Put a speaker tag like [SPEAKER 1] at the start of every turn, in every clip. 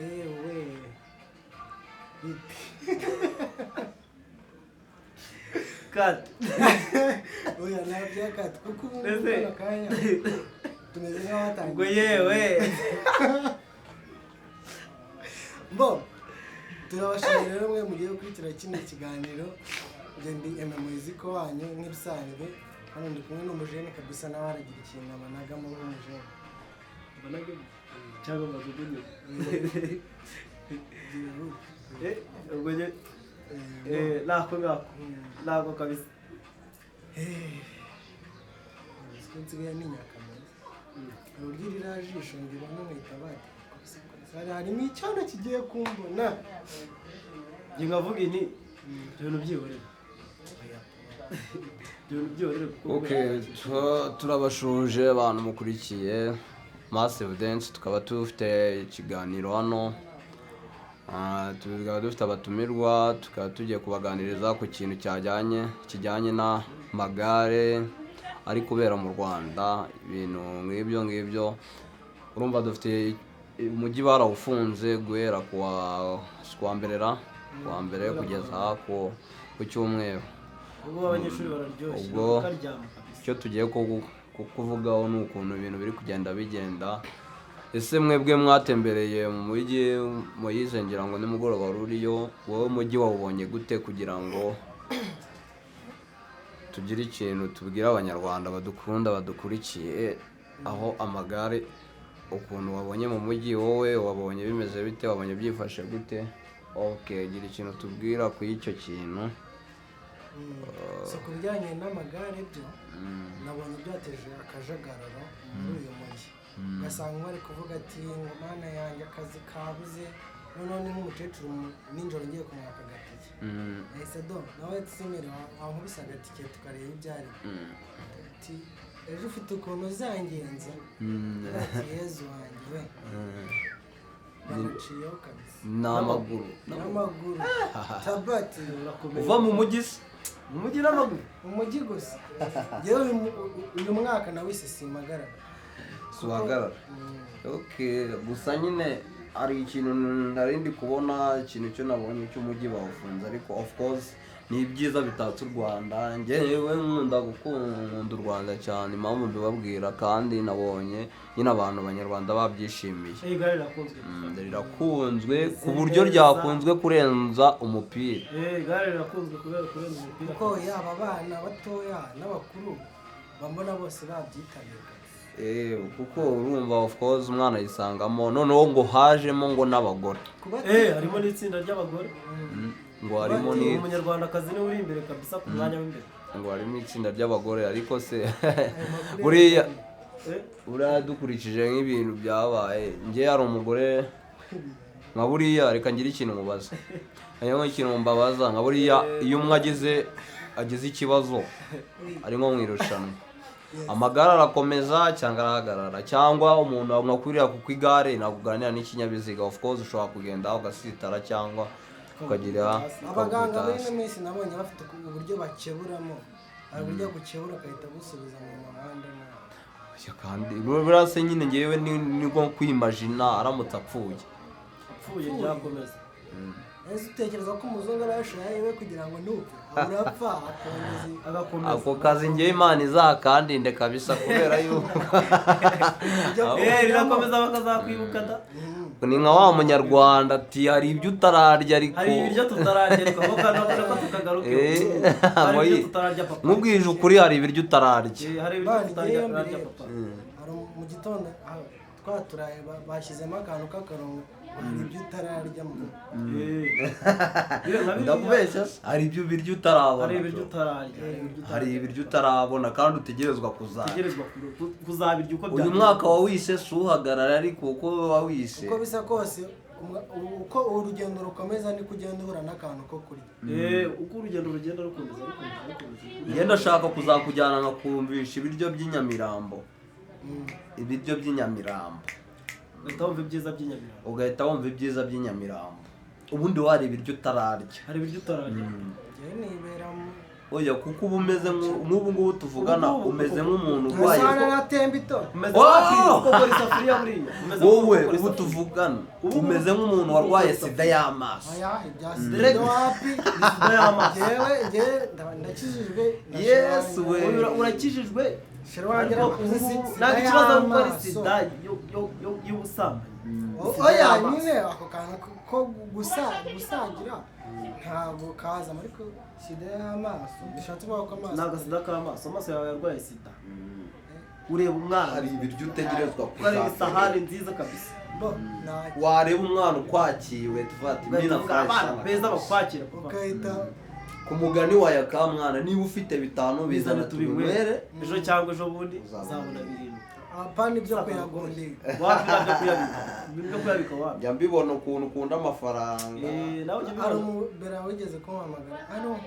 [SPEAKER 1] ewe
[SPEAKER 2] kat
[SPEAKER 1] oya nabyo kati kuko ubu
[SPEAKER 2] Ese.
[SPEAKER 1] akanya tumeze nk'abatangiye
[SPEAKER 2] ubwo yewe
[SPEAKER 1] bo turabashimira rero mwe mugiye gukurikira kino kiganiro njye ndi Muziko wanyu nk'ibisanzwe hano ndi kumwe n'umujene kabisa nawe aragira ikintu abanagamo nk'umujene
[SPEAKER 2] cyangwa mazugunyo ubwo je nako kabisa
[SPEAKER 1] siko nsigaye n'inyakamaro uburyo rirajisho ngira n'umwita bati harimo icyana kigiye kumbona
[SPEAKER 2] njye nkavuga ini ibintu byihorera
[SPEAKER 3] turabashuje abantu mukurikiye Massive Dance, tukaba dufite ikiganiro hano, tukaba dufite abatumirwa, tukaba tugiye kubaganiriza ku kintu kijyanye n'amagare ari kubera mu Rwanda, ibintu ngibyo urumva dufite umujyi barawufunze guhera kuwa mbere kugeza ku cyumweru.
[SPEAKER 2] ubwo abanyeshuri bararyoshye
[SPEAKER 3] ubwo
[SPEAKER 2] karyama kabisa
[SPEAKER 3] icyo tugiye kuvugaho ni ukuntu ibintu biri bigenda. Ese mwebwe mwatembereye mu mujyi Moise, ngira ngo nimugoroba ruriyo, wowe umujyi wawubonye gute kugira ngo tugire ikintu tubwira abanyarwanda badukunda badukurikiye, aho amagare ukuntu wabonye mu mujyi, wowe wabonye bimeze bite, wabonye byifashe gute? Gira ikintu tubwira ku icyo kintu.
[SPEAKER 1] so ku bijyanye n'amagare byo nabonye byateje akajagararo muri uyu mujyi, ugasanga bari kuvuga ati ngo mana yanjye akazi kabuze, noneho ni nk'umukecuru nijoro ngiye kumwaka agatike ese do nawe tsimere wankubise agatike tukareba ibyo ari ati ejo ufite ukuntu uzangenza ati yezu wanjye we banaciyeho kabisa
[SPEAKER 3] n'amaguru
[SPEAKER 1] tabati
[SPEAKER 3] uva mu mujyi se?
[SPEAKER 2] mu mujyi n'amaguru
[SPEAKER 1] umujyi gusa yewe uyu mwaka nawise simagarara
[SPEAKER 3] suhagarara. Gusa nyine hari ikintu narindi kubona, ikintu cyo nabonye cy'umujyi bawufunze, ariko of course ni ibyiza bitatse u Rwanda. Njyewe nkunda gukunda u Rwanda cyane, impamvu mbibabwira, kandi nabonye nyine abantu abanyarwanda babyishimiye.
[SPEAKER 2] igare rirakunzwe
[SPEAKER 3] Rirakunzwe ku buryo ryakunzwe kurenza umupira.
[SPEAKER 2] igare rirakunzwe kurenza umupira
[SPEAKER 1] kuko yaba abana batoya n'abakuru bambona bose babyitabira
[SPEAKER 3] Kuko urumva of course umwana yisangamo, noneho ngo hajemo ngo n'abagore,
[SPEAKER 2] harimo n'itsinda ry'abagore,
[SPEAKER 3] ngo harimo
[SPEAKER 2] umunyarwandakazi niwe uri imbere kabisa ku mwanya w'imbere,
[SPEAKER 3] ngo harimo itsinda ry'abagore. Ariko se buriya dukurikije nk'ibintu byabaye, njye hari umugore nka buriya, reka ngire ikintu mubaza, ikintu mbabaza nka buriya, iyo umwe agize ikibazo ari nko mu irushanwa, amagare arakomeza cyangwa arahagarara, cyangwa umuntu akwiriye kuko igare ntabwo uganira n'ikinyabiziga, of course ushobora kugenda ugasitara cyangwa ukagira
[SPEAKER 1] abaganga muri ino minsi nabonye bafite uburyo bakeburamo, hari uburyo gukebura agahita gusubiza mu muhanda
[SPEAKER 3] kandi buriya se nyine ngewe ni nko kwimajina aramutse apfuye
[SPEAKER 2] byakomeza.
[SPEAKER 1] ese utekereza ko umuzungu arashoye we kugira ngo ntupfe urapfa
[SPEAKER 2] agakomeza
[SPEAKER 3] ako kazi ngewe Imana izakandinde kabisa, kubera yuko
[SPEAKER 2] birakomeza bakazakwibuka da.
[SPEAKER 3] ni nka wa munyarwanda ati hari ibyo utararya, ariko
[SPEAKER 2] hari ibiryo tutararya ariko ko tukagaruke hari ibiryo tutararya papa,
[SPEAKER 3] nkubwije ukuri, hari ibiryo utararya.
[SPEAKER 2] hari ibiryo tutararya papa.
[SPEAKER 1] mu gitondo twaturaye bashyizemo akantu k'akarongo, hari ibyo utararya
[SPEAKER 3] ndakubeshya, hari ibyo biryo utarabona,
[SPEAKER 2] hari
[SPEAKER 3] ibiryo utarabona kandi utegerezwa
[SPEAKER 2] kuzabirya uko
[SPEAKER 3] uyu mwaka wawise si uhagarara, ariko uko wawise
[SPEAKER 1] uko bisa kose uko urugendo rukomeza niko ugenda uhura n'akantu ko kurya.
[SPEAKER 2] Uko urugendo rugenda rukomeza
[SPEAKER 3] ngenda ashaka kuzakujyana nkakumvisha ibiryo by'inyamirambo, ibiryo by'inyamirambo ugahita wumva ibyiza by'inyamirambo, ubundi wari ibiryo utararya.
[SPEAKER 2] hari ibiryo utararya
[SPEAKER 1] njyewe nibera
[SPEAKER 3] oya kuko uba umeze nk'ubu ngubu tuvugana umeze nk'umuntu urwaye
[SPEAKER 1] Asana natemba ito.
[SPEAKER 2] umeze nk'ukogora isafuriya buriya
[SPEAKER 3] wowe ubu tuvugana umeze nk'umuntu warwaye sida y'amaso
[SPEAKER 1] Aya ibya sida wapi?
[SPEAKER 2] sida y'amaso
[SPEAKER 1] Jewe ndakijijwe.
[SPEAKER 3] yesu we
[SPEAKER 2] urakijijwe
[SPEAKER 1] Shira wagera kuzi sida.
[SPEAKER 2] ntabwo ikibazo ari uko ari sida y'ubusambanyi
[SPEAKER 1] Oya nyine ako kantu ko gusagira ntabwo kaza ariko sida y'amaso bishatse kuvuga ko amaso
[SPEAKER 2] ntabwo sida k'amaso amaso yawe yarwaye sida ureba umwana
[SPEAKER 3] hari ibiryo utegerezwa
[SPEAKER 2] ukareba isahani nziza kabisa
[SPEAKER 3] wareba umwana ukwakiwe tuvuga ati nina
[SPEAKER 2] abana beza bakwakira
[SPEAKER 1] ukahita
[SPEAKER 3] ku mugani wa yakamwana niba ufite 5 bizana tubinywere
[SPEAKER 2] ejo cyangwa ejo bundi uzabona 7
[SPEAKER 1] apana ibyo kuyagondeka
[SPEAKER 2] ibyo kuyabika wapi
[SPEAKER 3] njya mbibona ukuntu ukunda amafaranga
[SPEAKER 2] nawe ujya
[SPEAKER 1] hari
[SPEAKER 2] ubibona
[SPEAKER 1] umubera wigeze kumpamagara hano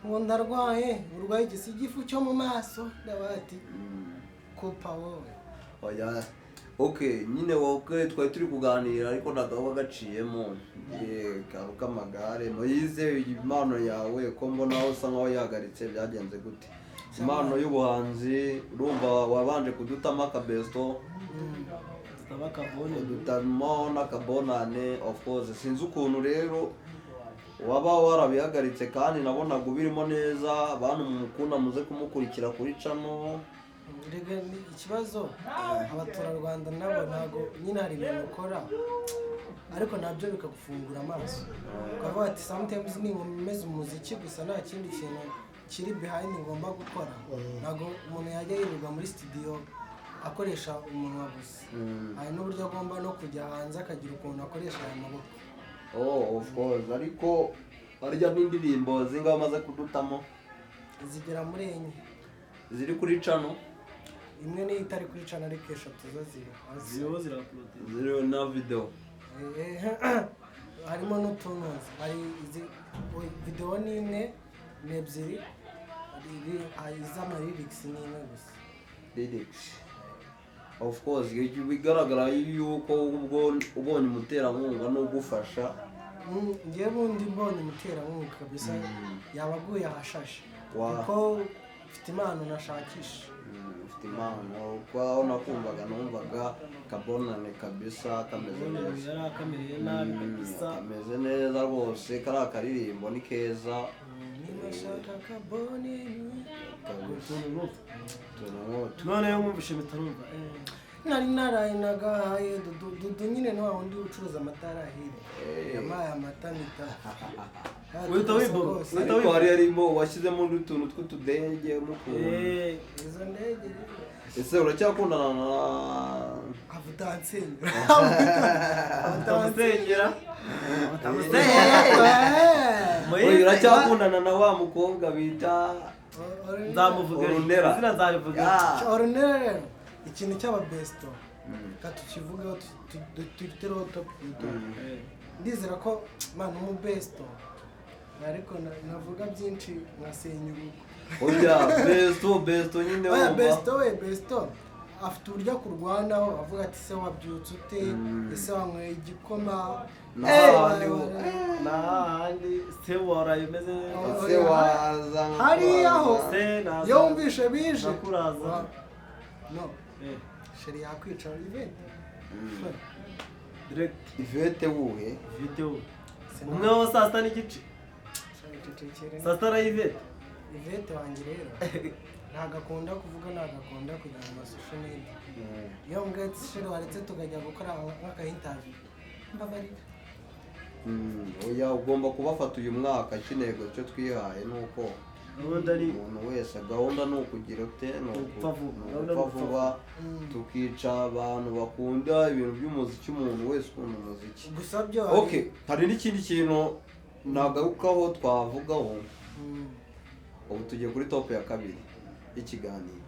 [SPEAKER 1] ngo ndarwaye urwaye igifu cyo mu maso ndabati kopa wowe
[SPEAKER 3] oya okay nyine wowe twari turi kuganira ariko nagaho gaciyemo karuka amagare Moyize impano yawe ko mbona aho usa nkaho yahagaritse byagenze gute impano y'ubuhanzi urumva wabanje kudutamo akabesto dutamo n'akabonane of course sinzi ukuntu rero waba warabihagaritse kandi nabonaga ubirimo neza abantu mukunda muze kumukurikira kuri channel
[SPEAKER 1] ikibazo abaturarwanda nabo ntago nyine hari ibintu ukora ariko nabyo bikagufungura amaso ukavuga ati sometimes ni nkomeze umuziki gusa nta kindi kintu kiri behind ngomba gukora ntago umuntu yajya yirirwa muri studio akoresha umunwa gusa hari n'uburyo agomba no kujya hanze akagira ukuntu akoresha aya maboko
[SPEAKER 3] of course ariko harya n'indirimbo zinga bamaze kudutamo
[SPEAKER 1] zigera muri enye
[SPEAKER 3] ziri kuri channel
[SPEAKER 1] imwe niyo itari kuri channel ariko eshatu zo
[SPEAKER 3] ziriho na video
[SPEAKER 1] harimo n'utuntu hari video ni imwe n'ebyiri iz'amarirics ni imwe gusa
[SPEAKER 3] lyrics of course bigaragara yuko ubwo ubonye umuterankunga no gufasha
[SPEAKER 1] ngiye bundi mbonye umuterankunga kabisa yabaguye ahashashe kuko ufite impano nashakisha
[SPEAKER 3] ufite impano kwa nakumvaga numvaga kabonane kabisa kameze neza
[SPEAKER 2] yarakamiriye nabi kabisa
[SPEAKER 3] kameze neza rwose kari akaririmbo ni keza
[SPEAKER 1] nashaka kabone
[SPEAKER 2] none yo mwumvishe mitarumva
[SPEAKER 1] nari narayinagahaye dudu nyine ni wa wundi ucuruza amatara ahiri yamaye amata mita
[SPEAKER 2] wita wibo
[SPEAKER 3] ariko hari harimo washyizemo n'utuntu tw'utudenge n'ukuntu
[SPEAKER 1] izo ndege
[SPEAKER 3] ese uracyakundana na
[SPEAKER 1] avutansenya
[SPEAKER 2] avutansengera
[SPEAKER 3] oya uracyakundana na wa mukobwa bita
[SPEAKER 2] nzamuvuga izina nzarivuga
[SPEAKER 1] orunera rero ikintu cy'ababesto katukivugaho tuyitereho top ndizera ko mana umubesto ariko navuga byinshi nkasenya urugo
[SPEAKER 3] oya besto nyine
[SPEAKER 1] oya besto afite uburyo kurwanaho avuga ati se wabyutse ute ese wanyweye igikoma
[SPEAKER 2] n'ahandi se waraye umeze
[SPEAKER 3] se waza
[SPEAKER 1] hariyaho iyo wumvishe bije
[SPEAKER 2] kuraza
[SPEAKER 1] no sheri yakwicara
[SPEAKER 3] Ivete wuhe
[SPEAKER 2] video umwe wo saa sita n'igice saa sita na
[SPEAKER 1] Ivete wanjye rero ntabwo akunda kuvuga ntabwo akunda kujya mu masosho media iyo mbwete sheri waretse tukajya gukora nk'akahintavi mbabarira
[SPEAKER 3] oya ugomba kubafata uyu mwaka cy'intego cyo twihaye nuko
[SPEAKER 2] ubundi ari
[SPEAKER 3] umuntu wese gahunda ni ukugira ute ni upfa vuba tukica abantu bakunda ibintu by'umuziki umuntu wese ukunda umuziki
[SPEAKER 1] gusa byo
[SPEAKER 3] okay hari n'ikindi kintu nagarukaho twavugaho ubu tugiye kuri top ya kabiri y'ikiganiro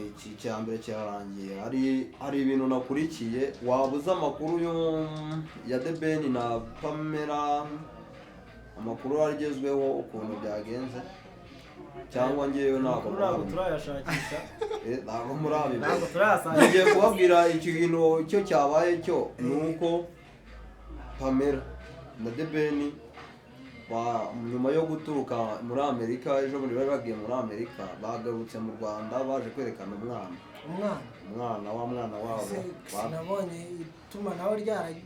[SPEAKER 3] iki cya mbere cyarangiye hari ibintu nakurikiye wabuze amakuru ya The Ben na Pamela amakuru agezweho ukuntu byagenze cyangwa ngewe ntabwo
[SPEAKER 2] turayashakisha
[SPEAKER 3] ntabwo murabi
[SPEAKER 2] ntabwo turayasanga
[SPEAKER 3] ngiye kubabwira ikintu cyo cyabaye cyo nuko Pamela na The Ben nyuma yo guturuka muri Amerika ejo bundi bari bagiye muri Amerika bagarutse mu Rwanda baje kwerekana umwana wabo
[SPEAKER 1] nabonye itumanaho rihari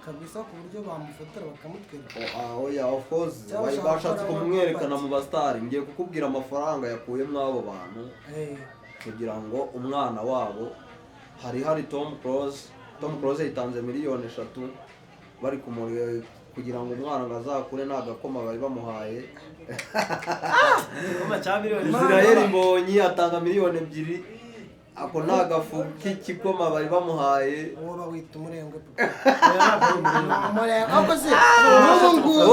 [SPEAKER 1] kabisa ku buryo bamufotora bakamutwereka.
[SPEAKER 3] Oya of course bashatse kumwerekana mu bastari. Ngiye kukubwira amafaranga yakuye mw'abo bantu kugira ngo umwana wabo hari Tom Close yitanze miliyoni 3 bari kumureba kugira ngo umwana ngazakure n'agakoma bari bamuhaye. Israel Mbonyi atanga miliyoni 2 ako nagafu k'ikikoma bari bamuhaye.
[SPEAKER 1] Uwo bawita umurengwe.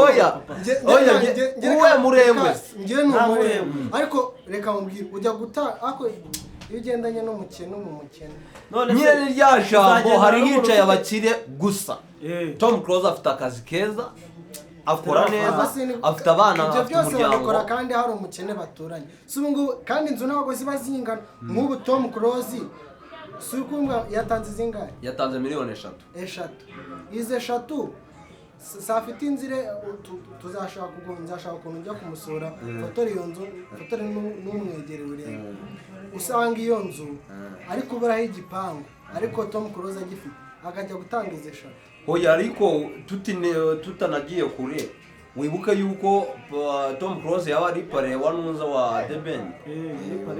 [SPEAKER 3] Oya uwe murengwe
[SPEAKER 1] ngiye n'umurengwe ariko reka mubwire ujya guta ako iyo ugendanye n'umukene mu mukene
[SPEAKER 3] nyine ni rya jambo hari hicaye abakire gusa. Tom Close afite akazi keza akora neza afite abana afite umuryango
[SPEAKER 1] bakora kandi hari umukene baturanye subungu kandi inzu ntabwo ziba zingana nk'ubu Tom Close sukumva yatanze zingahe
[SPEAKER 3] yatanze miliyoni 3
[SPEAKER 1] ize 3 safite inzire tuzashaka ukuntu njya kumusura fotori iyo nzu fotori n'umwegere urebe usanga iyo nzu ariko uburaho igipangu ariko Tom Close agifite akajya gutanga ize 3.
[SPEAKER 3] Oya ariko tutanagiye kure wibuka yuko Tom Close yaba ari pare wa nuza wa The Ben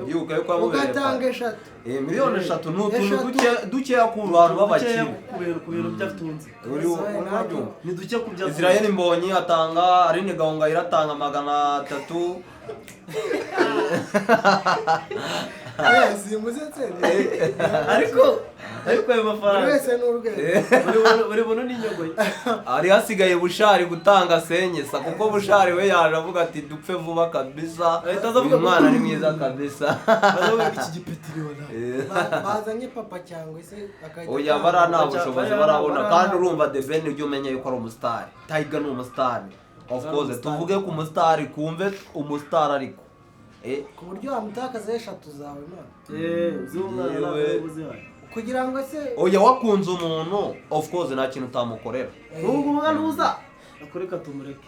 [SPEAKER 3] yuko yuko
[SPEAKER 1] ugatanga 3
[SPEAKER 3] miliyoni 3 n'utuntu duke yakuru abantu babakire
[SPEAKER 2] kubera byatunze ni duke kubya
[SPEAKER 3] Israel Mbonyi atanga Aline Gahongayire atanga 300
[SPEAKER 2] ariko ayo mafaranga
[SPEAKER 1] wese n'urwego
[SPEAKER 2] buri buntu n'inyogoye
[SPEAKER 3] ari hasigaye Bushari gutanga senyesa kuko Bushari we yaje avuga ati dupfe vuba kabisa uyu mwana ari mwiza kabisa
[SPEAKER 2] iki gipetiri
[SPEAKER 1] bazanye papa cyangwa se akajya
[SPEAKER 3] oya bara nta bushobozi barabona kandi urumva The Ben ujye umenya yuko ari umustar Tiger ni umustar of course tuvuge ku umustar kumve umustar ariko
[SPEAKER 1] ku buryo wamutakaza 3 zawe
[SPEAKER 2] kugira ngo se
[SPEAKER 3] oya wakunze umuntu of course nta kintu utamukorera
[SPEAKER 2] n'ubwo mwanuza akoreka tumureke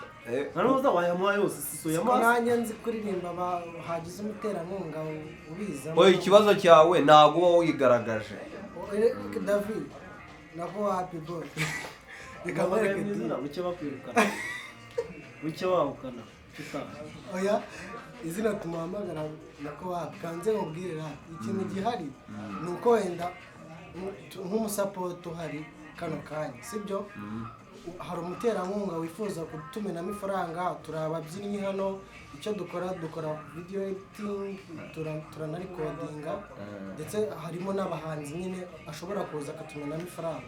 [SPEAKER 2] nanuza wayamuha yose siso yamaze
[SPEAKER 1] nanjye nzi kuririmba hagize umuterankunga ubiza
[SPEAKER 3] oya ikibazo cyawe ntago wowe wigaragaje
[SPEAKER 1] David nako happy boy bikamwereka
[SPEAKER 2] uke bakwirukana uke wahukana
[SPEAKER 1] oya izina tumuhamagara nako wakanze mubwirira ikintu gihari nuko wenda nk'umusapoto hari kano kanya sibyo hari umuterankunga wifuza kutumenamo ifaranga turababyinnyi hano icyo dukora video editing turanarikodinga ndetse harimo n'abahanzi nyine ashobora kuza akatumenamo ifaranga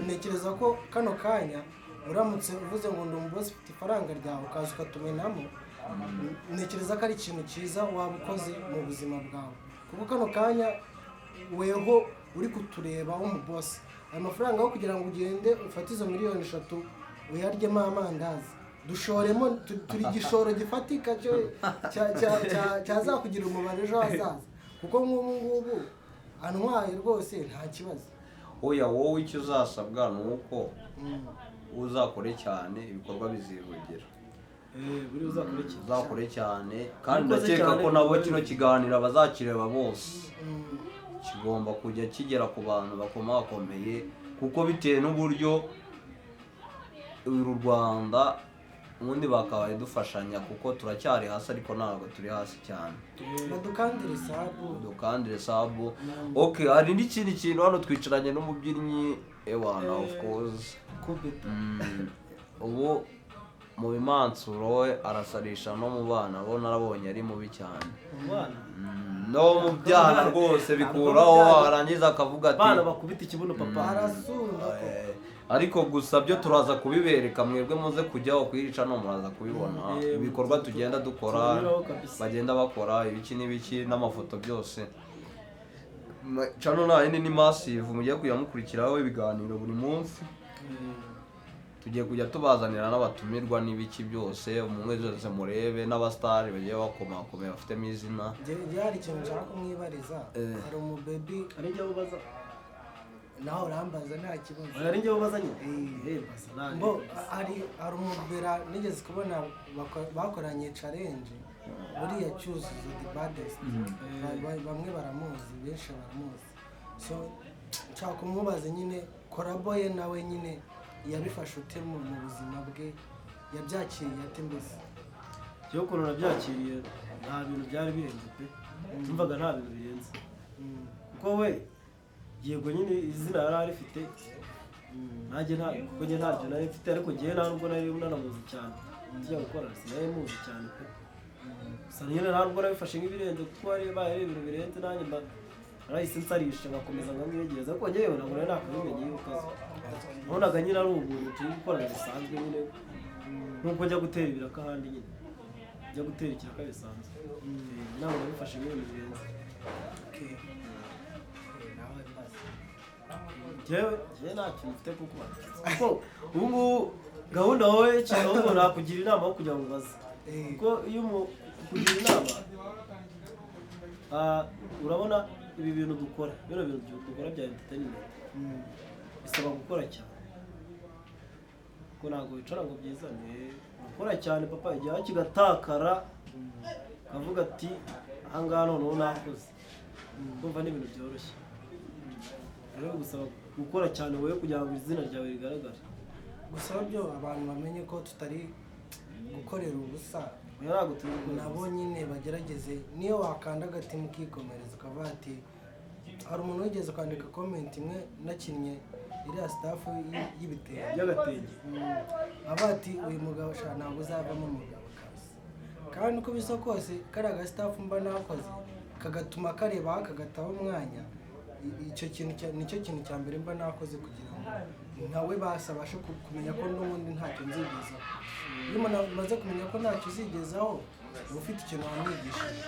[SPEAKER 1] ntekereza ko kano kanya uramutse uvuze ngo ndi umubosi ufite ifaranga ryawe ukaza ukatumenamo ntekereza ko ari ikintu cyiza waba ukoze mu buzima bwawe kuko kano kanya weho uri kutureba w'umubosi ayo mafaranga yo kugira ngo ugende ufate izo miliyoni 3 uyaryemo amandazi dushoremo turi igishoro gifatika cyazakugira umubare ejo hazaza kuko ngubu antwaye rwose nta kibazo.
[SPEAKER 3] Oya wowe icyo uzasabwa ni uko uzakore cyane ibikorwa bizihugera uzakore cyane kandi ndakeka ko nabo kino kiganiro bazakireba bose kigomba kujya kigera ku bantu bakomakomeye kuko bitewe n'uburyo uru Rwanda ubundi bakabaye dufashanya kuko turacyari hasi ariko ntabwo turi hasi cyane dukandire sabu okay hari n'ikindi kintu hano twicaranye n'umubyinnyi ewana of course ubu mu bimansuro we arasarisha no mu bana bo narabonye ari mubi cyane no mu byana rwose bikuraho arangiza akavuga ati
[SPEAKER 2] bana bakubita ikibuno papa
[SPEAKER 1] arasunda
[SPEAKER 3] ariko gusa byo turaza kubibereka mwebwe muze kujyaho kwica no muraza kubibona ibikorwa tugenda dukora bagenda bakora ibiki n'ibiki n'amafoto byose channel nayo ni massive mugiye kuyamukurikiraho ibiganiro buri munsi tugiye kujya tubazanira n'abatumirwa n'ibiki byose umwe zose murebe n'abastari bagiye bakomakomeye bafitemo izina
[SPEAKER 1] byari ikintu nshaka kumwibariza hari umubebi
[SPEAKER 2] ari jya ubaza
[SPEAKER 1] nawe urambaza nta kibazo.
[SPEAKER 2] ari njye ubaza nyine
[SPEAKER 1] Mbo ari umubera nigeze kubona bakoranye challenge buriya Choose the baddest. Bamwe baramuzi, benshi baramuzi. So nshaka kumubaza nyine korabo ye nawe nyine yabifashe ute mu buzima bwe, yabyakiriye ate mbese?
[SPEAKER 2] cyo ukuntu nabyakiriye nta bintu byari birenze pe, numvaga nta bintu birenze kuko we yego nyine izina yari arifite, nanjye kuko njye ntabyo nari mfite, ariko njyewe nta nubwo nari nanamuzi cyane tujya gukora, sinari muzi cyane pe. gusa nyine nta nubwo nabifashe nk'ibirenze kuko hari ibintu birenze, nanjye mba narahise nsarisha ngakomeza nkamwegereza, ariko njyewe ntabwo nari nakabimenye yuko nabonaga nyine ari ubuntu turi gukorana bisanzwe nyine, nk'uko njya gutera ibiraka ahandi nyine njya gutera ikiraka bisanzwe, ntabwo nabifashe nk'ibintu birenze. Njyewe nta kintu mfite kuko ubu ngubu gahunda wowe cyangwa ahubwo nakugira inama yo kugira ngo ubaze, kuko iyo kugira inama urabona ibi bintu dukora, bino bintu dukora bya entertainment bisaba gukora cyane, kuko ntabwo wicara ngo byizane, gukora cyane papa, igihe kigatakara ukavuga ati ahangaha noneho nakoze, kumva ni ibintu byoroshye. Rero gusaba gukora cyane wowe kugira ngo izina ryawe rigaragare,
[SPEAKER 1] gusaba byo abantu bamenye ko tutari gukorera ubusa, nabo nyine bagerageze, niyo wakanda agati mukikomereza ukavuga ati hari umuntu wigeze kwandika comment imwe nakinnye iriya staff y'ibitenge
[SPEAKER 2] y'agatenge,
[SPEAKER 1] avuga ati uyu mugabo sha ntabwo uzavamo umugabo kazi, kandi uko bisa kose kari aga staff mba nakoze kagatuma kareba kagataho umwanya, icyo kintu nicyo kintu cya mbere mba nakoze kugira ngo nawe basabashe kumenya ko n'ubundi ntacyo nzigezaho. Iyo umuntu amaze kumenya ko ntacyo uzigezaho uba ufite ikintu wamwigishije.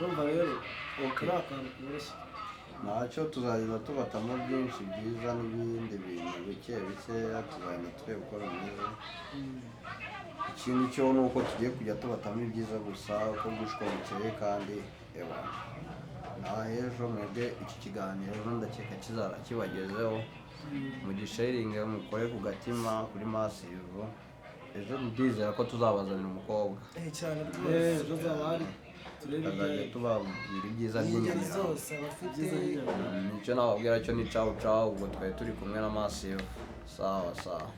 [SPEAKER 2] urumva rero ni akantu koroshye,
[SPEAKER 3] ntacyo tuzagenda tubatamo byinshi byiza n'ibindi bintu bike bikeya tuzagenda tureba uko bimeze. Ikindi cyo ni uko tugiye kujya tubatamo ibyiza gusa uko bwishwe bukeye, kandi nta ejo mwebwe iki kiganiro ndakeka kizaba kibagezeho, mugisharinge mukore ku gatima kuri Massive. Ejo ndizera ko tuzabazanira umukobwa
[SPEAKER 1] Cyane rwose.
[SPEAKER 2] ejo zaba hari
[SPEAKER 3] tukazajya tubabwira ibyiza
[SPEAKER 1] Ingeri
[SPEAKER 3] by'inyuma.
[SPEAKER 1] zose abafite
[SPEAKER 3] Nicyo nababwira cyo ni cawu cawu, ubwo twari turi kumwe na Massive. Sawa sawa.